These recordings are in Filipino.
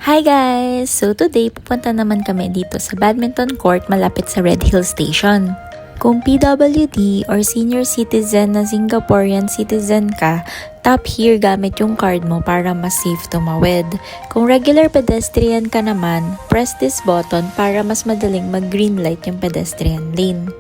Hi guys! So today, pupunta naman kami dito sa badminton court malapit sa Red Hill Station. Kung PWD or senior citizen na Singaporean citizen ka, tap here gamit yung card mo para mas safe tumawid. Kung regular pedestrian ka naman, press this button para mas madaling mag-green light yung pedestrian lane.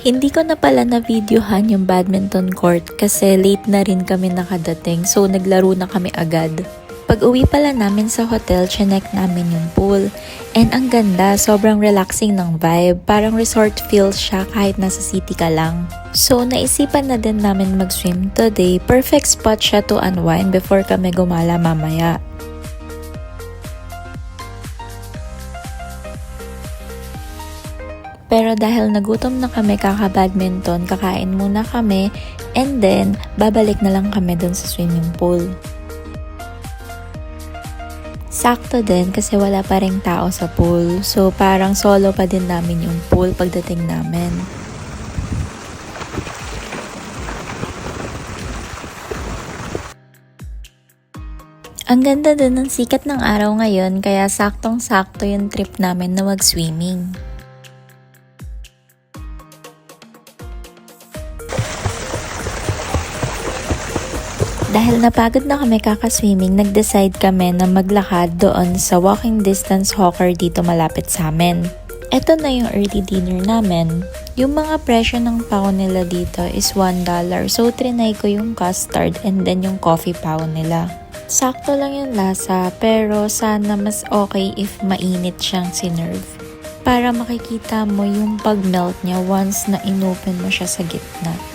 Hindi ko na pala na-videohan yung badminton court kasi late na rin kami nakadating, so naglaro na kami agad. Pag uwi pala namin sa hotel, chinek namin yung pool. And ang ganda, sobrang relaxing ng vibe. Parang resort feels siya kahit nasa city ka lang. So naisipan na din namin mag-swim today. Perfect spot siya to unwind before kami gumala mamaya. Pero dahil nagutom na kami kaka-badminton, kakain muna kami and then babalik na lang kami dun sa swimming pool. Sakto din kasi wala pa ring tao sa pool. So parang solo pa din namin yung pool pagdating namin. Ang ganda din ng sikat ng araw ngayon kaya saktong-sakto yung trip namin na mag-swimming. Dahil napagod na kami kakaswimming, nag-decide kami na maglakad doon sa walking distance hawker dito malapit sa amin. Ito na yung early dinner namin. Yung mga presyo ng pao nila dito is $1. So, trinay ko yung custard and then yung coffee pao nila. Sakto lang yung lasa pero sana mas okay if mainit siyang sinerve. Para makikita mo yung pag-melt niya once na inopen mo siya sa gitna.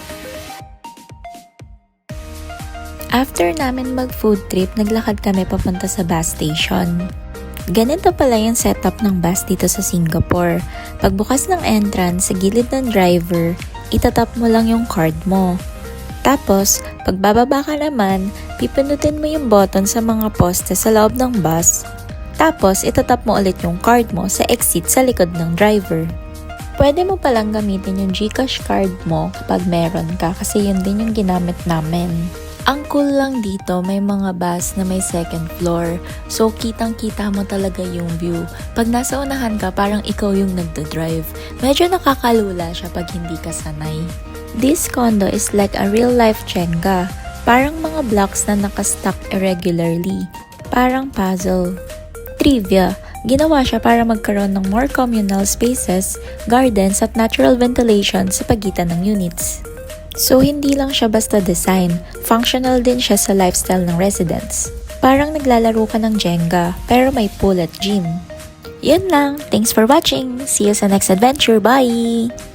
After namin mag-food trip, naglakad kami papunta sa bus station. Ganito pala yung setup ng bus dito sa Singapore. Pagbukas ng entrance, sa gilid ng driver, itatap mo lang yung card mo. Tapos, pagbababa ka naman, pipinutin mo yung button sa mga poste sa loob ng bus. Tapos, itatap mo ulit yung card mo sa exit sa likod ng driver. Pwede mo palang gamitin yung GCash card mo kapag meron ka kasi yun din yung ginamit namin. Ang cool lang dito, may mga bus na may second floor. So, kitang-kita mo talaga yung view. Pag nasa unahan ka, parang ikaw yung nagda-drive. Medyo nakakalula siya pag hindi ka sanay. This condo is like a real-life Jenga. Parang mga blocks na nakastack irregularly. Parang puzzle. Trivia, ginawa siya para magkaroon ng more communal spaces, gardens at natural ventilation sa pagitan ng units. So, hindi lang siya basta design, functional din siya sa lifestyle ng residents. Parang naglalaro ka ng Jenga, pero may pool at gym. Yun lang, thanks for watching! See you sa next adventure, bye!